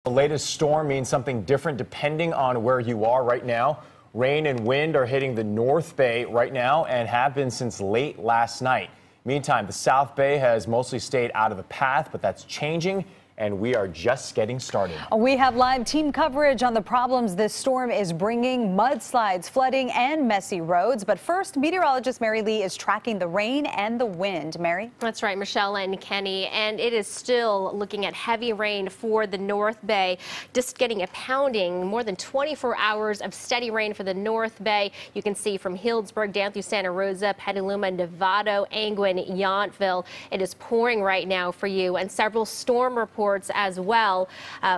The latest storm means something different depending on where you are right now. Rain and wind are hitting the North Bay right now and have been since late last night. Meantime, the South Bay has mostly stayed out of the path, but that's changing, and we are just getting started. We have live team coverage on the problems this storm is bringing: mudslides, flooding, and messy roads. But first, meteorologist Mary Lee is tracking the rain and the wind. Mary? That's right, Michelle and Kenny. And it is still looking at heavy rain for the North Bay, just getting a pounding, more than 24 hours of steady rain for the North Bay. You can see from Healdsburg down through Santa Rosa, Petaluma, Novato, Angwin, Yountville. It is pouring right now for you, and several storm reports as well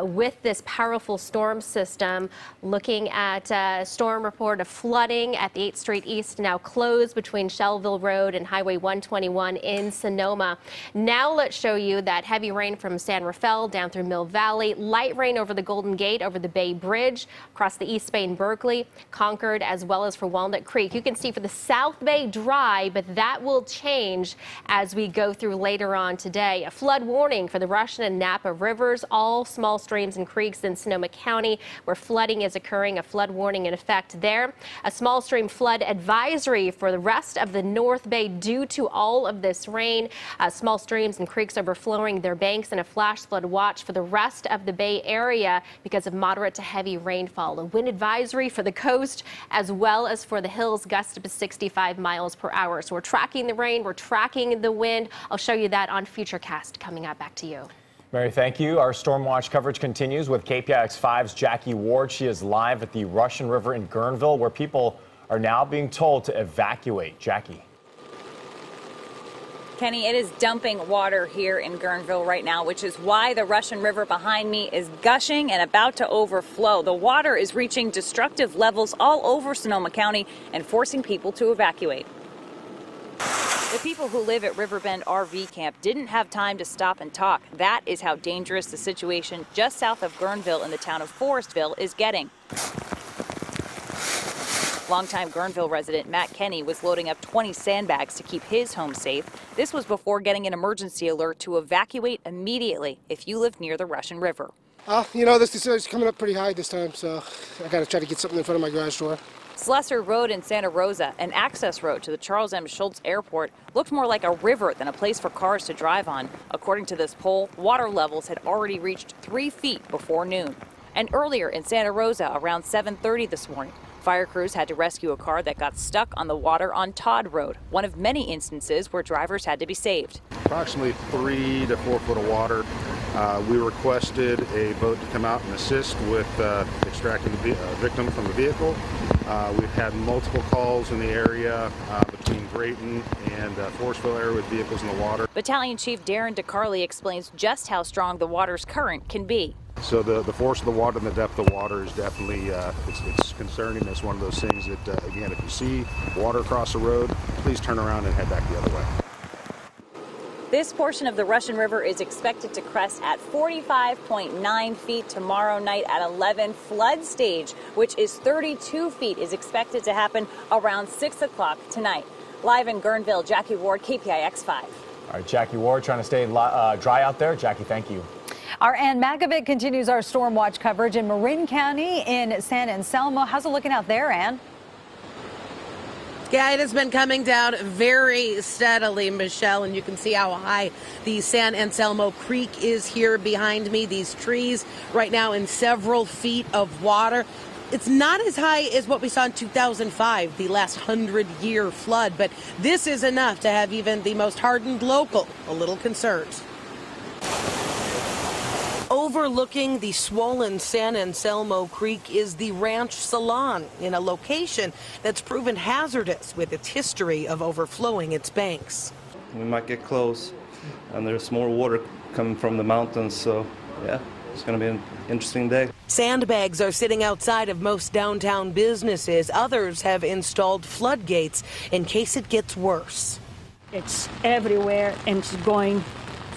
with this powerful storm system. Looking at a storm report of flooding at the 8th Street East, now closed between Shelville Road and Highway 121 in Sonoma. Now let's show you that heavy rain from San Rafael down through Mill Valley, light rain over the Golden Gate, over the Bay Bridge, across the East Bay and Berkeley, Concord, as well as for Walnut Creek. You can see for the South Bay dry, but that will change as we go through later on today. A flood warning for the Russian and Napa rivers, all small streams and creeks in Sonoma County where flooding is occurring. A flood warning in effect there. A small stream flood advisory for the rest of the North Bay due to all of this rain. Small streams and creeks overflowing their banks, and a flash flood watch for the rest of the Bay Area because of moderate to heavy rainfall. A wind advisory for the coast as well as for the hills, gusts up to 65 miles per hour. So we're tracking the rain, we're tracking the wind. I'll show you that on Futurecast coming up. Back to you. Mary, thank you. Our Storm Watch coverage continues with KPIX 5's Jackie Ward. She is live at the Russian River in Guerneville, where people are now being told to evacuate. Jackie. Kenny, it is dumping water here in Guerneville right now, which is why the Russian River behind me is gushing and about to overflow. The water is reaching destructive levels all over Sonoma County and forcing people to evacuate. The people who live at Riverbend RV Camp didn't have time to stop and talk. That is how dangerous the situation just south of Guerneville in the town of Forestville is getting. Longtime Guerneville resident Matt Kenny was loading up 20 sandbags to keep his home safe. This was before getting an emergency alert to evacuate immediately if you live near the Russian River. This is coming up pretty high this time, so I got to try to get something in front of my garage door. Slessor Road in Santa Rosa, an access road to the Charles M. Schultz Airport, looked more like a river than a place for cars to drive on. According to this poll, water levels had already reached 3 feet before noon. And earlier in Santa Rosa, around 7:30 this morning, fire crews had to rescue a car that got stuck on the water on Todd Road, one of many instances where drivers had to be saved. Approximately 3 to 4 foot of water. We requested a boat to come out and assist with extracting the victim from the vehicle. We've had multiple calls in the area between Drayton and Forestville area with vehicles in the water. Battalion Chief Darren DeCarly explains just how strong the water's current can be. So the force of the water and the depth of the water is definitely it's concerning. It's one of those things that, again, if you see water across the road, please turn around and head back the other way. This portion of the Russian River is expected to crest at 45.9 feet tomorrow night at 11. Flood stage, which is 32 feet, is expected to happen around 6 o'clock tonight. Live in Guerneville, Jackie Ward, KPIX 5. All right, Jackie Ward trying to stay dry out there. Jackie, thank you. Our Ann Makovic continues our Storm Watch coverage in Marin County in San Anselmo. How's it looking out there, Ann? Yeah, it has been coming down very steadily, Michelle, and you can see how high the San Anselmo Creek is here behind me. These trees right now in several feet of water. It's not as high as what we saw in 2005, the last 100-year flood, but this is enough to have even the most hardened local a little concerned. Overlooking the swollen San Anselmo Creek is the Ranch Salon, in a location that's proven hazardous with its history of overflowing its banks. We might get close, and there's more water coming from the mountains, so yeah, it's going to be an interesting day. Sandbags are sitting outside of most downtown businesses. Others have installed floodgates in case it gets worse. It's everywhere, and it's going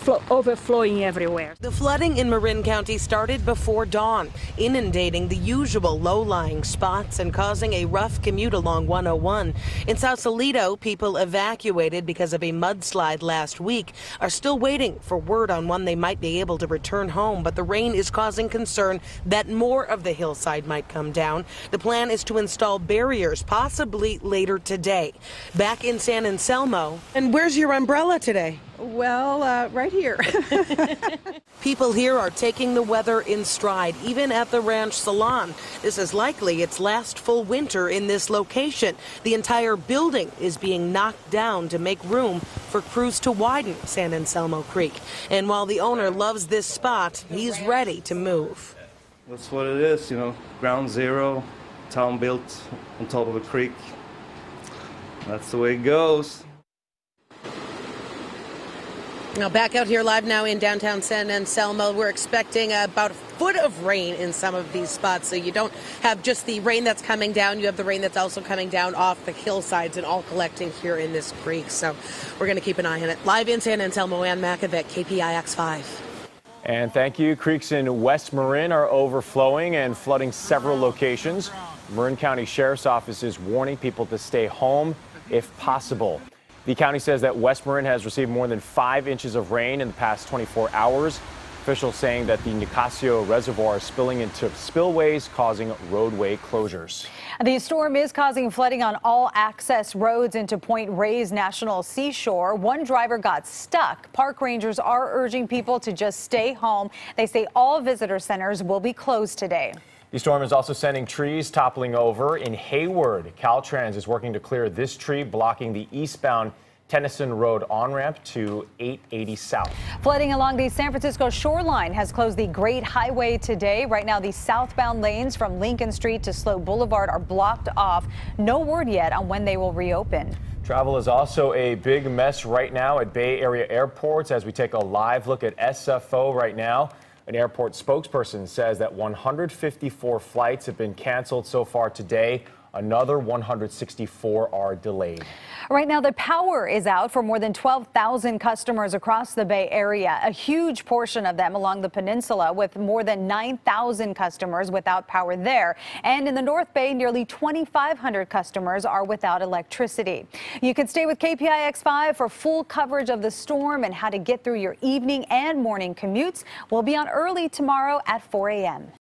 overflowing everywhere. The flooding in Marin County started before dawn, inundating the usual low-lying spots and causing a rough commute along 101. In Sausalito, people evacuated because of a mudslide last week are still waiting for word on when they might be able to return home, but the rain is causing concern that more of the hillside might come down. The plan is to install barriers, possibly later today. Back in San Anselmo. And where's your umbrella today? Well, right here. People here are taking the weather in stride, even at the ranch salon. This is likely its last full winter in this location. The entire building is being knocked down to make room for crews to widen San Anselmo Creek. And while the owner loves this spot, he's ready to move. That's what it is, you know, ground zero, town built on top of a creek. That's the way it goes. Now back out here live now in downtown San Anselmo. We're expecting about a foot of rain in some of these spots. So you don't have just the rain that's coming down. You have the rain that's also coming down off the hillsides and all collecting here in this creek. So we're going to keep an eye on it. Live in San Anselmo, Ann Makovic, KPIX 5. And thank you. Creeks in West Marin are overflowing and flooding several locations. Marin County Sheriff's Office is warning people to stay home if possible. The county says that West Marin has received more than 5 inches of rain in the past 24 hours. Officials saying that the Nicasio Reservoir is spilling into spillways, causing roadway closures. The storm is causing flooding on all access roads into Point Reyes National Seashore. One driver got stuck. Park rangers are urging people to just stay home. They say all visitor centers will be closed today. The storm is also sending trees toppling over in Hayward. Caltrans is working to clear this tree, blocking the eastbound Tennyson Road on-ramp to 880 South. Flooding along the San Francisco shoreline has closed the Great Highway today. Right now, the southbound lanes from Lincoln Street to Sloat Boulevard are blocked off. No word yet on when they will reopen. Travel is also a big mess right now at Bay Area airports as we take a live look at SFO right now. An airport spokesperson says that 154 flights have been canceled so far today. Another 164 are delayed. Right now, the power is out for more than 12,000 customers across the Bay Area, a huge portion of them along the peninsula, with more than 9,000 customers without power there. And in the North Bay, nearly 2,500 customers are without electricity. You can stay with KPIX 5 for full coverage of the storm and how to get through your evening and morning commutes. We'll be on early tomorrow at 4 a.m.